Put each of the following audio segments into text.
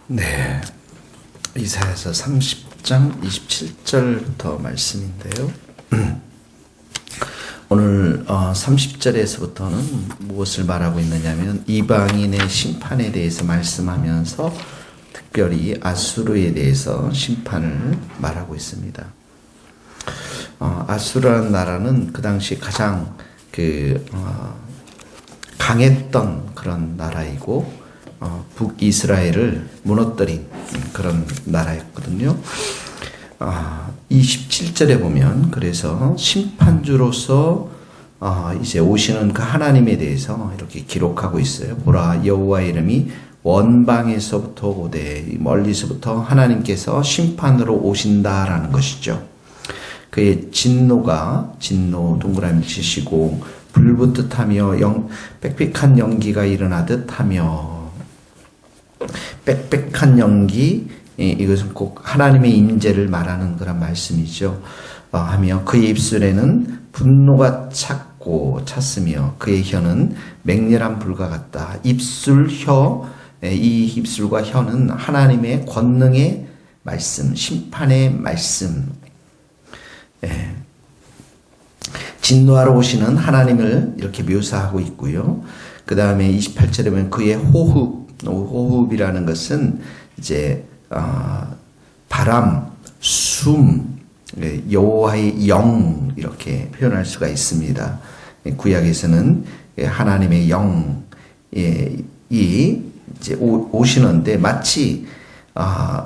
네, 이사야서 30장 27절부터 말씀인데요. 오늘 30절에서부터는 무엇을 말하고 있느냐면 이방인의 심판에 대해서 말씀하면서 특별히 아수르에 대해서 심판을 말하고 있습니다. 아수르라는 나라는 그 당시 가장 강했던 그런 나라이고 북이스라엘을 무너뜨린 그런 나라였거든요. 27절에 보면 그래서 심판주로서 이제 오시는 그 하나님에 대해서 이렇게 기록하고 있어요. 보라, 여호와의 이름이 원방에서부터 오되 멀리서부터 하나님께서 심판으로 오신다라는 것이죠. 그의 진노 동그라미 치시고 불붙듯 하며 빽빽한 연기가 일어나듯 하며, 빽빽한 연기, 이것은 꼭 하나님의 임재를 말하는 그런 말씀이죠. 하며 그의 입술에는 분노가 찼으며 그의 혀는 맹렬한 불과 같다. 이 입술과 혀는 하나님의 권능의 말씀, 심판의 말씀, 진노하러 오시는 하나님을 이렇게 묘사하고 있고요. 그 다음에 28절에 보면 그의 호흡이라는 것은 이제 바람, 숨, 여호와의 영 이렇게 표현할 수가 있습니다. 구약에서는 하나님의 영이 이제 오시는데 마치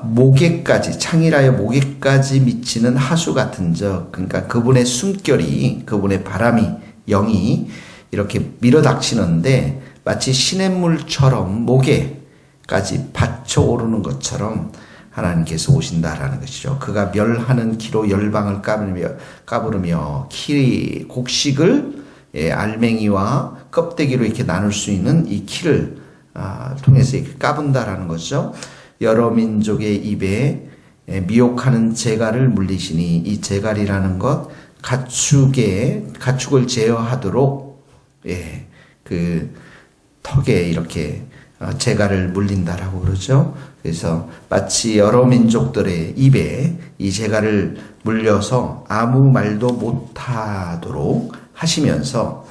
목에까지, 창이라여 목에까지 미치는 하수 같은 적, 그러니까 그분의 숨결이, 그분의 바람이, 영이 이렇게 밀어닥치는데 마치 시냇물처럼 목에까지 받쳐오르는 것처럼 하나님께서 오신다라는 것이죠. 그가 멸하는 키로 열방을 까부르며 곡식을 알맹이와 껍데기로 이렇게 나눌 수 있는 이 키를 통해서 이렇게 까분다라는 거죠. 여러 민족의 입에 미혹하는 재갈을 물리시니, 이 재갈이라는 것 가축을 제어하도록 그 턱에 이렇게 재갈을 물린다라고 그러죠. 그래서 마치 여러 민족들의 입에 이 재갈을 물려서 아무 말도 못하도록 하시면서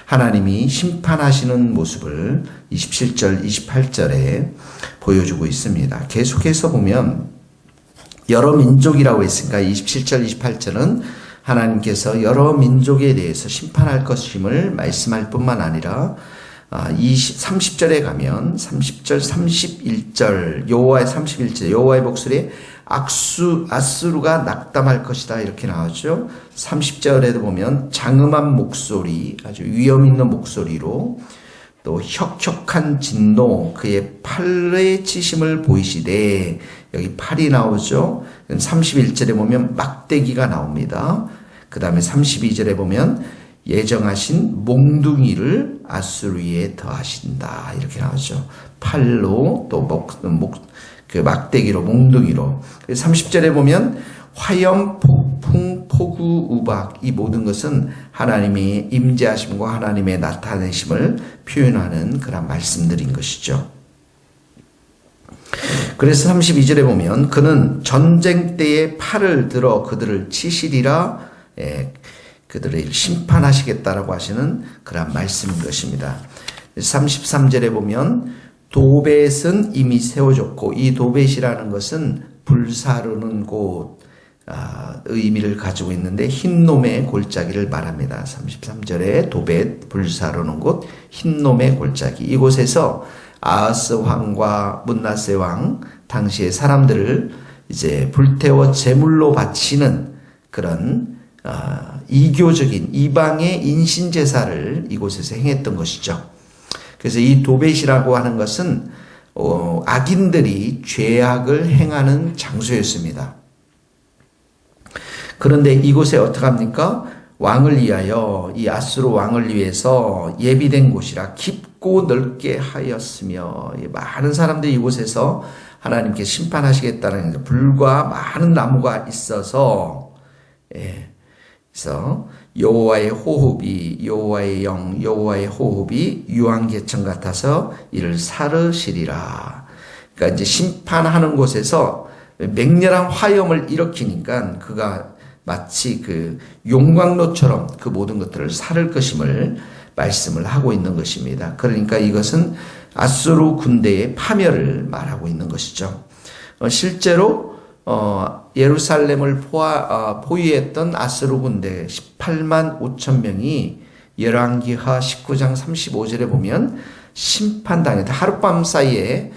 하나님이 심판하시는 모습을 27절, 28절에 보여주고 있습니다. 계속해서 보면 여러 민족이라고 했으니까 27절, 28절은 하나님께서 여러 민족에 대해서 심판할 것임을 말씀할 뿐만 아니라 30절에 가면 30절, 31절, 여호와의 31절, 여호와의 목소리에 아수르가 낙담할 것이다 이렇게 나오죠. 30절에도 보면 장음한 목소리, 아주 위험 있는 목소리로 또 혁혁한 진노, 그의 팔의 치심을 보이시되, 여기 팔이 나오죠. 31절에 보면 막대기가 나옵니다. 그 다음에 32절에 보면 예정하신 몽둥이를 아수르에 더하신다 이렇게 나오죠. 팔로 또 그 막대기로, 몽둥이로. 30절에 보면 화염, 폭풍, 폭우, 우박, 이 모든 것은 하나님의 임재하심과 하나님의 나타내심을 표현하는 그런 말씀들인 것이죠. 그래서 32절에 보면 그는 전쟁 때에 팔을 들어 그들을 치시리라, 그들을 심판하시겠다라고 하시는 그런 말씀인 것입니다. 33절에 보면 도벳은 이미 세워졌고, 이 도벳이라는 것은 불사르는 곳 의미를 가지고 있는데 흰놈의 골짜기를 말합니다. 33절에 도벳, 불사르는 곳, 흰놈의 골짜기. 이곳에서 아하스 왕과 문하세 왕 당시의 사람들을 이제 불태워 제물로 바치는 그런 이교적인 이방의 인신제사를 이곳에서 행했던 것이죠. 그래서 이 도벳이라고 하는 것은 악인들이 죄악을 행하는 장소였습니다. 그런데 이곳에 어떡합니까? 왕을 위하여, 이 아수르 왕을 위해서 예비된 곳이라 깊고 넓게 하였으며, 많은 사람들이 이곳에서 하나님께 심판하시겠다는 불과 많은 나무가 있어서, 그래서 여호와의 호흡이, 여호와의 영, 여호와의 호흡이 유황개천 같아서 이를 사르시리라. 그러니까 이제 심판하는 곳에서 맹렬한 화염을 일으키니까 그가 마치 그 용광로처럼 그 모든 것들을 사를 것임을 말씀을 하고 있는 것입니다. 그러니까 이것은 아수르 군대의 파멸을 말하고 있는 것이죠. 실제로 예루살렘을 포위했던 아수르 군대 18만 5천 명이 열왕기하 19장 35절에 보면 심판당했다. 하룻밤 사이에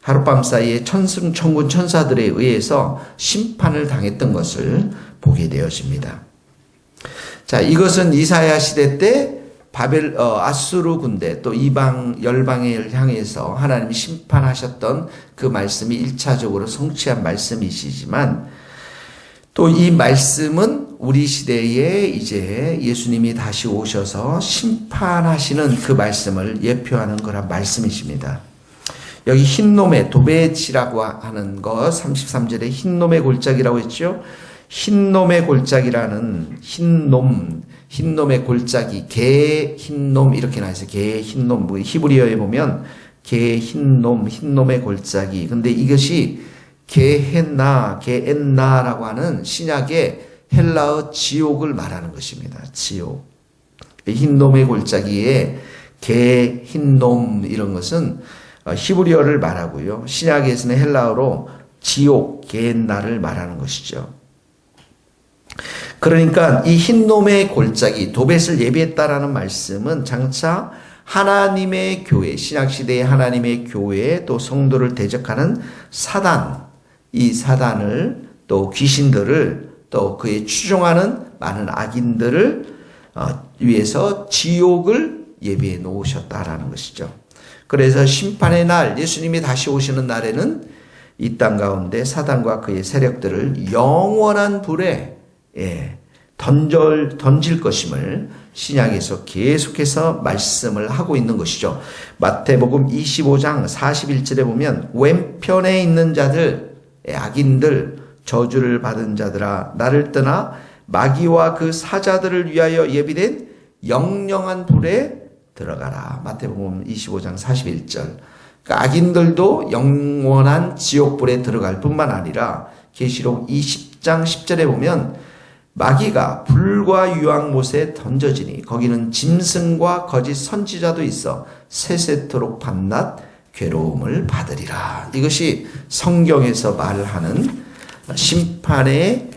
하룻밤 사이에 천군 천사들에 의해서 심판을 당했던 것을 보게 되어집니다. 자, 이것은 이사야 시대 때 아수르 군대 또 이방 열방을 향해서 하나님이 심판하셨던 그 말씀이 1차적으로 성취한 말씀이시지만 또 이 말씀은 우리 시대에 이제 예수님이 다시 오셔서 심판하시는 그 말씀을 예표하는 거란 말씀이십니다. 여기 흰놈의 도베치라고 하는 거 33절에 흰놈의 골짜기라고 했죠. 흰놈의 골짜기라는 흰놈의 골짜기, 개 흰놈 이렇게 나와있어요. 개 흰놈, 히브리어에 보면 개 흰놈의 골짜기. 근데 이것이 게헨나라고 하는 신약의 헬라어 지옥을 말하는 것입니다. 지옥. 흰놈의 골짜기에 개 흰놈 이런 것은 히브리어를 말하고요. 신약에서는 헬라어로 지옥, 게헨나를 말하는 것이죠. 그러니까 이 흰놈의 골짜기, 도벳을 예비했다라는 말씀은 장차 하나님의 교회, 신약시대의 하나님의 교회 또 성도를 대적하는 사단, 이 사단을 또 귀신들을 또 그에 추종하는 많은 악인들을 위해서 지옥을 예비해 놓으셨다라는 것이죠. 그래서 심판의 날, 예수님이 다시 오시는 날에는 이 땅 가운데 사단과 그의 세력들을 영원한 불에 던질 것임을 신약에서 계속해서 말씀을 하고 있는 것이죠. 마태복음 25장 41절에 보면 왼편에 있는 자들, 악인들, 저주를 받은 자들아 나를 떠나 마귀와 그 사자들을 위하여 예비된 영영한 불에 들어가라. 마태복음 25장 41절. 그러니까 악인들도 영원한 지옥불에 들어갈 뿐만 아니라 계시록 20장 10절에 보면 마귀가 불과 유황못에 던져지니 거기는 짐승과 거짓 선지자도 있어 세세토록 밤낮 괴로움을 받으리라. 이것이 성경에서 말하는 심판의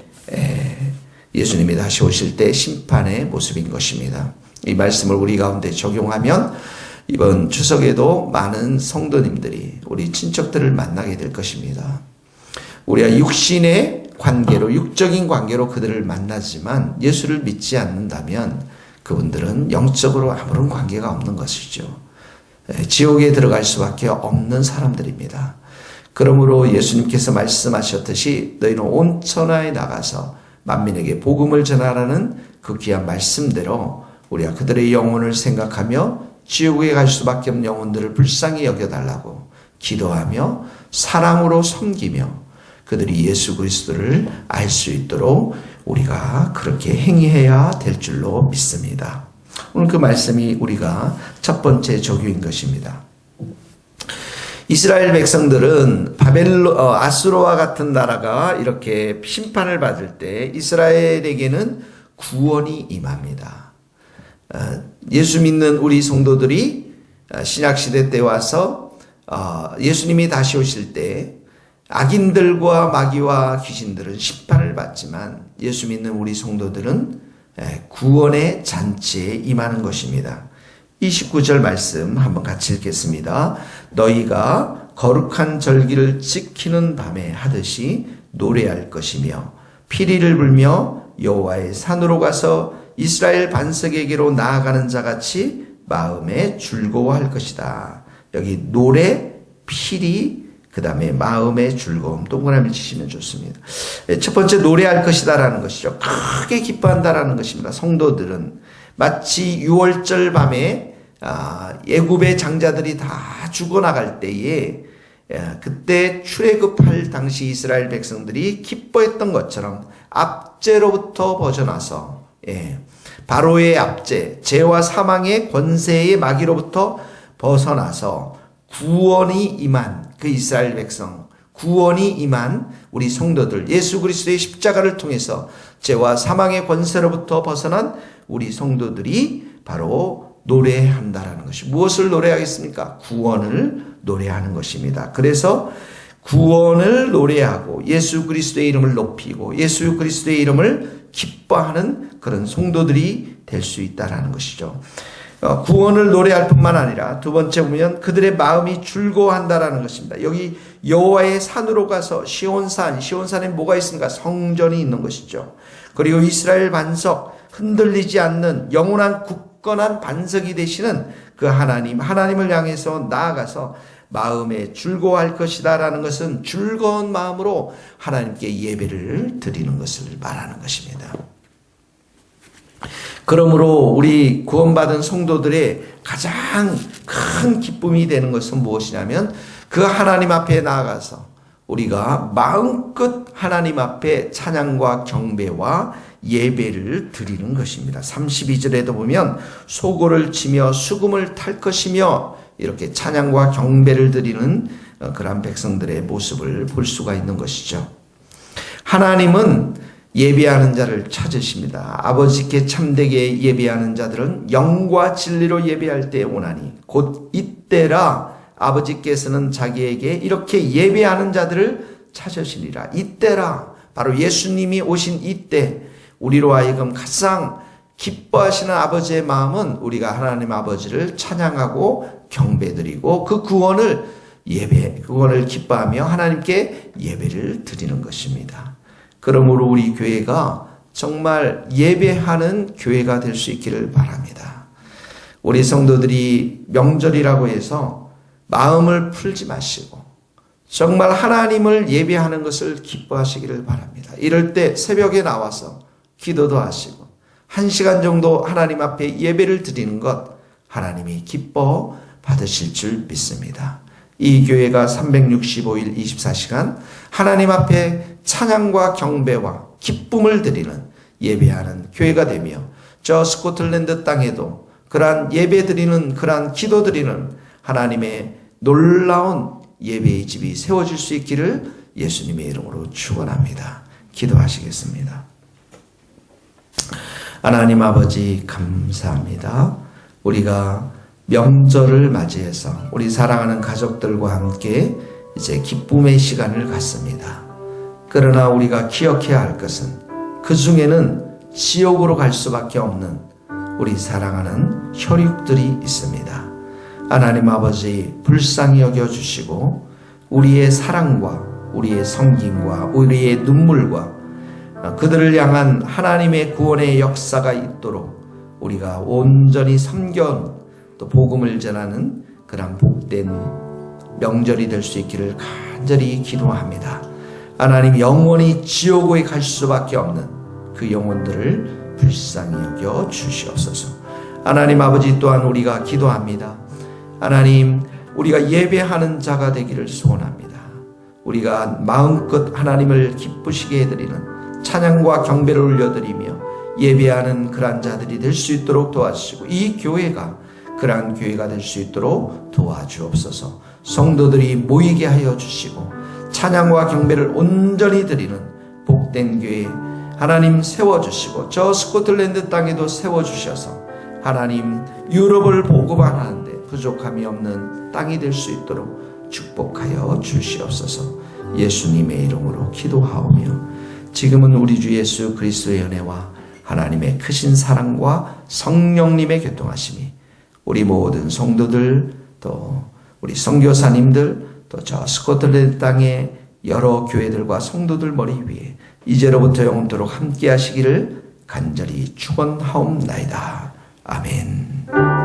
예수님이 다시 오실 때 심판의 모습인 것입니다. 이 말씀을 우리 가운데 적용하면 이번 추석에도 많은 성도님들이 우리 친척들을 만나게 될 것입니다. 우리가 육신의 관계로, 육적인 관계로 그들을 만나지만 예수를 믿지 않는다면 그분들은 영적으로 아무런 관계가 없는 것이죠. 지옥에 들어갈 수밖에 없는 사람들입니다. 그러므로 예수님께서 말씀하셨듯이 너희는 온 천하에 나가서 만민에게 복음을 전하라는 그 귀한 말씀대로 우리가 그들의 영혼을 생각하며 지옥에 갈 수밖에 없는 영혼들을 불쌍히 여겨달라고 기도하며 사랑으로 섬기며 그들이 예수 그리스도를 알 수 있도록 우리가 그렇게 행해야 될 줄로 믿습니다. 오늘 그 말씀이 우리가 첫 번째 적용인 것입니다. 이스라엘 백성들은 아수르와 같은 나라가 이렇게 심판을 받을 때 이스라엘에게는 구원이 임합니다. 예수 믿는 우리 성도들이 신약시대 때 와서 예수님이 다시 오실 때 악인들과 마귀와 귀신들은 심판을 받지만 예수 믿는 우리 성도들은 구원의 잔치에 임하는 것입니다. 29절 말씀 한번 같이 읽겠습니다. 너희가 거룩한 절기를 지키는 밤에 하듯이 노래할 것이며 피리를 불며 여호와의 산으로 가서 이스라엘 반석에게로 나아가는 자같이 마음에 즐거워할 것이다. 여기 노래, 피리, 그 다음에 마음의 즐거움, 동그라미 치시면 좋습니다. 첫 번째 노래할 것이다라는 것이죠. 크게 기뻐한다라는 것입니다. 성도들은 마치 6월절 밤에 애굽의 장자들이 다 죽어나갈 때에 그때 출애굽할 당시 이스라엘 백성들이 기뻐했던 것처럼 압제로부터 벗어나서 바로의 압제, 죄와 사망의 권세의 마귀로부터 벗어나서 구원이 임한 그 이스라엘 백성, 구원이 임한 우리 성도들, 예수 그리스도의 십자가를 통해서 죄와 사망의 권세로부터 벗어난 우리 성도들이 바로 노래한다라는 것이, 무엇을 노래하겠습니까? 구원을 노래하는 것입니다. 그래서 구원을 노래하고 예수 그리스도의 이름을 높이고 예수 그리스도의 이름을 기뻐하는 그런 성도들이 될 수 있다라는 것이죠. 구원을 노래할 뿐만 아니라 두 번째 보면 그들의 마음이 즐거워한다라는 것입니다. 여기 여호와의 산으로 가서 시온산에 뭐가 있습니까? 성전이 있는 것이죠. 그리고 이스라엘 반석, 흔들리지 않는 영원한 굳건한 반석이 되시는 그 하나님을 향해서 나아가서 마음에 즐거워할 것이다라는 것은 즐거운 마음으로 하나님께 예배를 드리는 것을 말하는 것입니다. 그러므로 우리 구원받은 성도들의 가장 큰 기쁨이 되는 것은 무엇이냐면 그 하나님 앞에 나아가서 우리가 마음껏 하나님 앞에 찬양과 경배와 예배를 드리는 것입니다. 32절에도 보면 소고를 치며 수금을 탈 것이며 이렇게 찬양과 경배를 드리는 그러한 백성들의 모습을 볼 수가 있는 것이죠. 하나님은 예배하는 자를 찾으십니다. 아버지께 참되게 예배하는 자들은 영과 진리로 예배할 때에 오나니 곧 이때라 아버지께서는 자기에게 이렇게 예배하는 자들을 찾으시리라. 이때라, 바로 예수님이 오신 이때, 우리로 하여금 가장 기뻐하시는 아버지의 마음은 우리가 하나님 아버지를 찬양하고 경배드리고 그 구원을 기뻐하며 하나님께 예배를 드리는 것입니다. 그러므로 우리 교회가 정말 예배하는 교회가 될 수 있기를 바랍니다. 우리 성도들이 명절이라고 해서 마음을 풀지 마시고 정말 하나님을 예배하는 것을 기뻐하시기를 바랍니다. 이럴 때 새벽에 나와서 기도도 하시고 1시간 정도 하나님 앞에 예배를 드리는 것 하나님이 기뻐 받으실 줄 믿습니다. 이 교회가 365일 24시간 하나님 앞에 찬양과 경배와 기쁨을 드리는 예배하는 교회가 되며 저 스코틀랜드 땅에도 그러한 예배 드리는 그러한 기도 드리는 하나님의 놀라운 예배의 집이 세워질 수 있기를 예수님의 이름으로 축원합니다. 기도하시겠습니다. 하나님 아버지 감사합니다. 우리가 명절을 맞이해서 우리 사랑하는 가족들과 함께 이제 기쁨의 시간을 갖습니다. 그러나 우리가 기억해야 할 것은 그 중에는 지옥으로 갈 수밖에 없는 우리 사랑하는 혈육들이 있습니다. 하나님 아버지 불쌍히 여겨주시고 우리의 사랑과 우리의 섬김과 우리의 눈물과 그들을 향한 하나님의 구원의 역사가 있도록 우리가 온전히 섬겨 또 복음을 전하는 그런 복된 명절이 될 수 있기를 간절히 기도합니다. 하나님 영원히 지옥에 갈 수밖에 없는 그 영혼들을 불쌍히 여겨 주시옵소서. 하나님 아버지 또한 우리가 기도합니다. 하나님 우리가 예배하는 자가 되기를 소원합니다. 우리가 마음껏 하나님을 기쁘시게 해드리는 찬양과 경배를 올려드리며 예배하는 그러한 자들이 될 수 있도록 도와주시고 이 교회가 그러한 교회가 될 수 있도록 도와주옵소서. 성도들이 모이게 하여 주시고 찬양과 경배를 온전히 드리는 복된 교회 하나님 세워주시고 저 스코틀랜드 땅에도 세워주셔서 하나님 유럽을 보고만하는데 부족함이 없는 땅이 될 수 있도록 축복하여 주시옵소서. 예수님의 이름으로 기도하오며 지금은 우리 주 예수 그리스도의 은혜와 하나님의 크신 사랑과 성령님의 교통하심이 우리 모든 성도들 또 우리 선교사님들 또 저 스코틀랜드 땅의 여러 교회들과 성도들 머리 위에 이제로부터 영원토록 함께 하시기를 간절히 축원하옵나이다. 아멘.